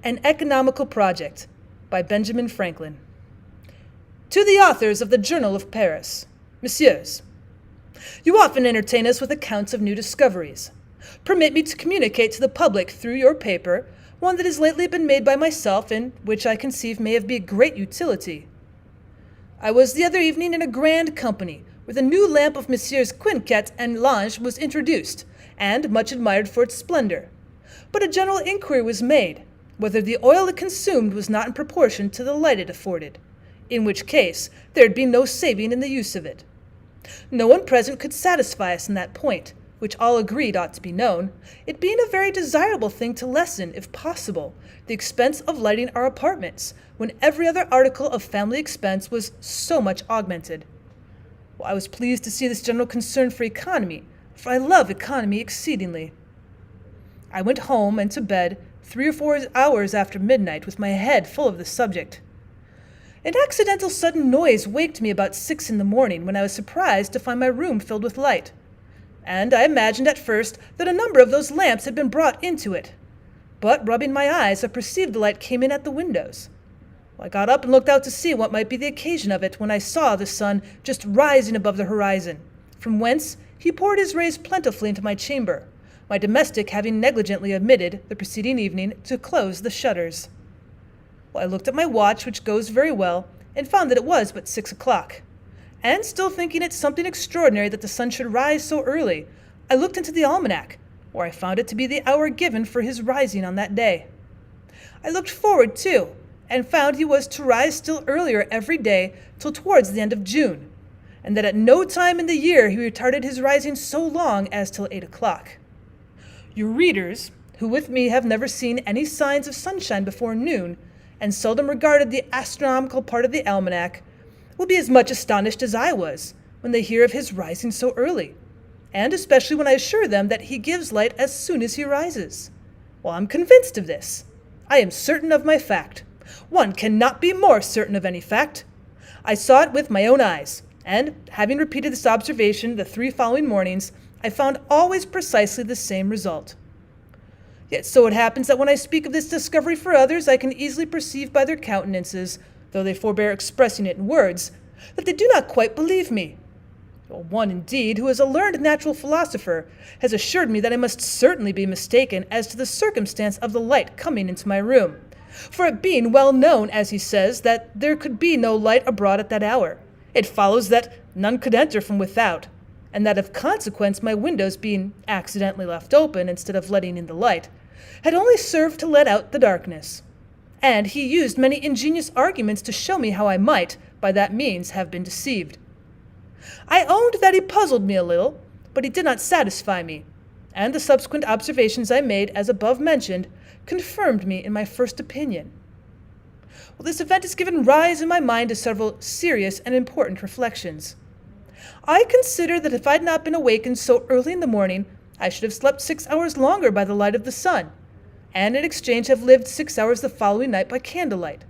An Economical Project by Benjamin Franklin. To the authors of the Journal of Paris, Messieurs, you often entertain us with accounts of new discoveries. Permit me to communicate to the public through your paper one that has lately been made by myself and which I conceive may be of great utility. I was the other evening in a grand company where the new lamp of Messieurs Quinquet and Lange was introduced, and much admired for its splendor. But a general inquiry was made whether the oil it consumed was not in proportion to the light it afforded, in which case there'd be no saving in the use of it. No one present could satisfy us on that point, which all agreed ought to be known, it being a very desirable thing to lessen, if possible, the expense of lighting our apartments, when every other article of family expense was so much augmented. Well, I was pleased to see this general concern for economy, for I love economy exceedingly. I went home and to bed 3 or 4 hours after midnight with my head full of the subject. An accidental sudden noise waked me about 6 in the morning, when I was surprised to find my room filled with light, and I imagined at first that a number of those lamps had been brought into it. But rubbing my eyes, I perceived the light came in at the windows. I got up and looked out to see what might be the occasion of it, when I saw the sun just rising above the horizon, from whence he poured his rays plentifully into my chamber, my domestic having negligently omitted, the preceding evening, to close the shutters. I looked at my watch, which goes very well, and found that it was but 6 o'clock. And still thinking it something extraordinary that the sun should rise so early, I looked into the Almanac, where I found it to be the hour given for his rising on that day. I looked forward, too, and found he was to rise still earlier every day till towards the end of June, and that at no time in the year he retarded his rising so long as till 8 o'clock. Your readers, who with me have never seen any signs of sunshine before noon, and seldom regarded the astronomical part of the almanac, will be as much astonished as I was when they hear of his rising so early, and especially when I assure them that he gives light as soon as he rises. Well, I'm convinced of this. I am certain of my fact. One cannot be more certain of any fact. I saw it with my own eyes, and having repeated this observation the 3 following mornings, I found always precisely the same result. Yet so it happens that when I speak of this discovery for others, I can easily perceive by their countenances, though they forbear expressing it in words, that they do not quite believe me. One, indeed, who is a learned natural philosopher, has assured me that I must certainly be mistaken as to the circumstance of the light coming into my room, for it being well known, as he says, that there could be no light abroad at that hour, it follows that none could enter from without, and that of consequence my windows being accidentally left open instead of letting in the light, had only served to let out the darkness. And he used many ingenious arguments to show me how I might, by that means, have been deceived. I owned that he puzzled me a little, but he did not satisfy me, and the subsequent observations I made, as above mentioned, confirmed me in my first opinion. Well, this event has given rise in my mind to several serious and important reflections. I consider that if I had not been awakened so early in the morning, I should have slept 6 hours longer by the light of the sun, and in exchange have lived 6 hours the following night by candlelight,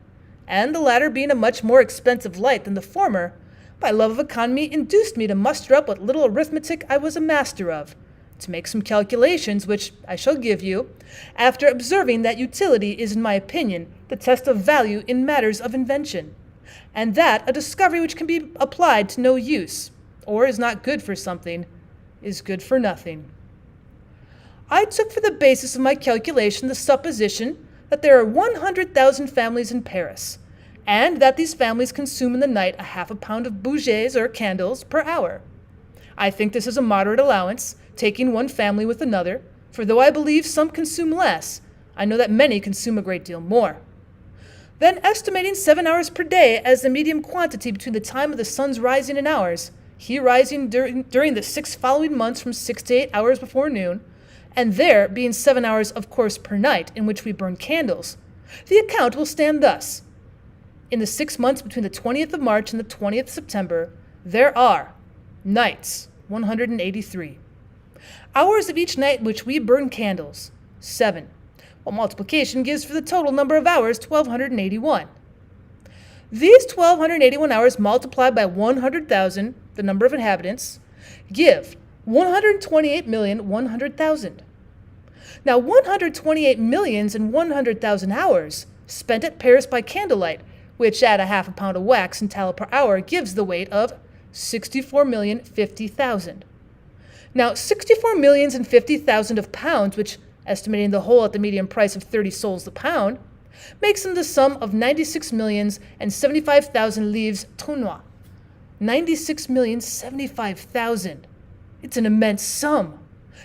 and the latter being a much more expensive light than the former, my love of economy induced me to muster up what little arithmetic I was a master of, to make some calculations which I shall give you, after observing that utility is, in my opinion, the test of value in matters of invention, and that a discovery which can be applied to no use, or is not good for something, is good for nothing. I took for the basis of my calculation the supposition that there are 100,000 families in Paris, and that these families consume in the night a half a pound of bougies or candles per hour. I think this is a moderate allowance, taking one family with another, for though I believe some consume less, I know that many consume a great deal more. Then estimating 7 hours per day as the medium quantity between the time of the sun's rising and ours, he rising during the 6 following months from 6 to 8 hours before noon, and there being 7 hours, of course, per night in which we burn candles, the account will stand thus. In the 6 months between the 20th of March and the 20th September, there are nights, 183. Hours of each night in which we burn candles, 7. Well, multiplication gives for the total number of hours 1,281. These 1,281 hours multiplied by 100,000, the number of inhabitants, give 128,100,000. Now 128 millions and 100,000 hours spent at Paris by candlelight, which at a half a pound of wax and tallow per hour gives the weight of 64,050,000. Now 64,050,000 of pounds, which, estimating the whole at the median price of 30 sols the pound, makes them the sum of 96,075,000 livres tournois. 96,075,000. It's an immense sum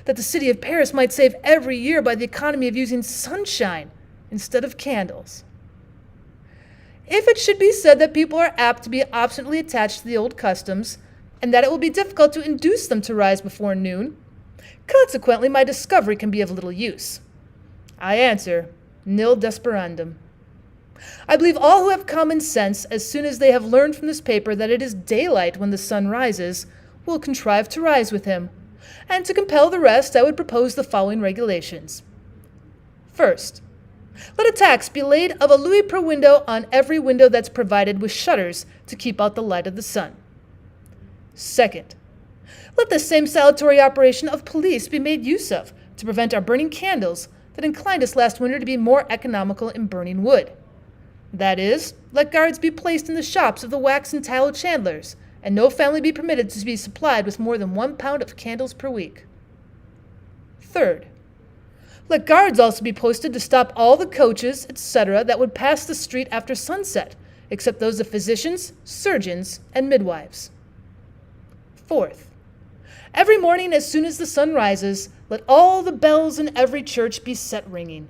that the city of Paris might save every year by the economy of using sunshine instead of candles. If it should be said that people are apt to be obstinately attached to the old customs, and that it will be difficult to induce them to rise before noon, consequently my discovery can be of little use. I answer, nil desperandum. I believe all who have common sense, as soon as they have learned from this paper that it is daylight when the sun rises, will contrive to rise with him, and to compel the rest I would propose the following regulations. First, let a tax be laid of a louis per window on every window that's provided with shutters to keep out the light of the sun. Second, let the same salutary operation of police be made use of to prevent our burning candles that inclined us last winter to be more economical in burning wood. That is, let guards be placed in the shops of the wax and tallow chandlers, and no family be permitted to be supplied with more than 1 pound of candles per week. Third, let guards also be posted to stop all the coaches, etc., that would pass the street after sunset, except those of physicians, surgeons, and midwives. Fourth, every morning as soon as the sun rises, let all the bells in every church be set ringing.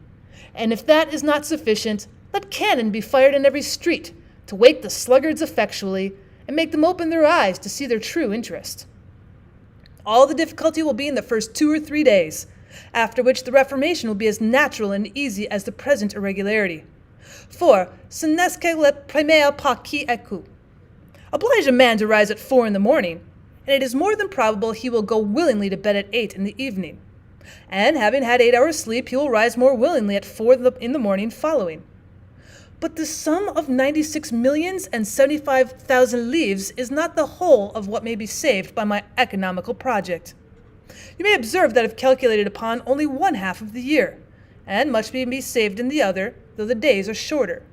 And if that is not sufficient, let cannon be fired in every street to wake the sluggards effectually and make them open their eyes to see their true interest. All the difficulty will be in the first 2 or 3 days, after which the reformation will be as natural and easy as the present irregularity. For, ce n'est que le premier pas qui écoute. Oblige a man to rise at 4 in the morning, and it is more than probable he will go willingly to bed at 8 in the evening. And having had 8 hours sleep, he will rise more willingly at 4 in the morning following. But the sum of 96,075,000 livres is not the whole of what may be saved by my economical project. You may observe that I have calculated upon only 1/2 of the year, and much may be saved in the other, though the days are shorter.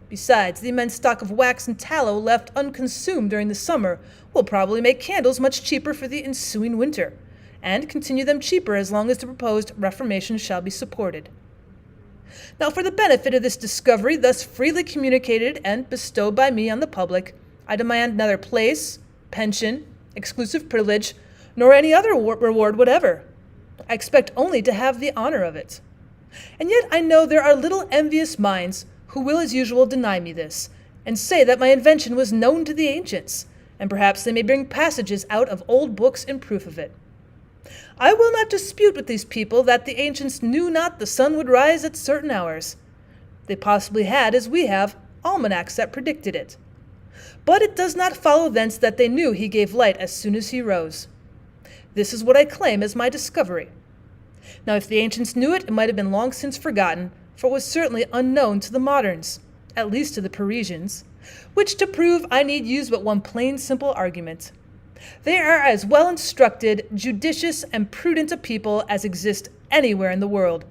Besides, the immense stock of wax and tallow left unconsumed during the summer will probably make candles much cheaper for the ensuing winter, and continue them cheaper as long as the proposed reformation shall be supported. Now, for the benefit of this discovery thus freely communicated and bestowed by me on the public, I demand neither place, pension, exclusive privilege, nor any other reward whatever. I expect only to have the honor of it. And yet I know there are little envious minds who will as usual deny me this, and say that my invention was known to the ancients, and perhaps they may bring passages out of old books in proof of it. I will not dispute with these people that the ancients knew not the sun would rise at certain hours. They possibly had, as we have, almanacs that predicted it. But it does not follow thence that they knew he gave light as soon as he rose. This is what I claim as my discovery. Now, if the ancients knew it, it might have been long since forgotten, for it was certainly unknown to the moderns, at least to the Parisians, which to prove I need use but one plain simple argument. They are as well instructed, judicious, and prudent a people as exist anywhere in the world,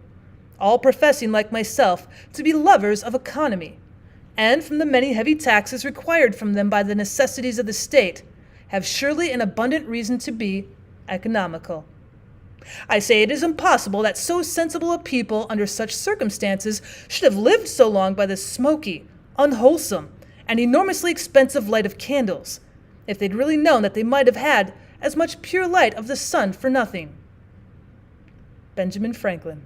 all professing, like myself, to be lovers of economy, and from the many heavy taxes required from them by the necessities of the state, have surely an abundant reason to be economical. I say it is impossible that so sensible a people under such circumstances should have lived so long by the smoky, unwholesome, and enormously expensive light of candles, if they'd really known that they might have had as much pure light of the sun for nothing. Benjamin Franklin.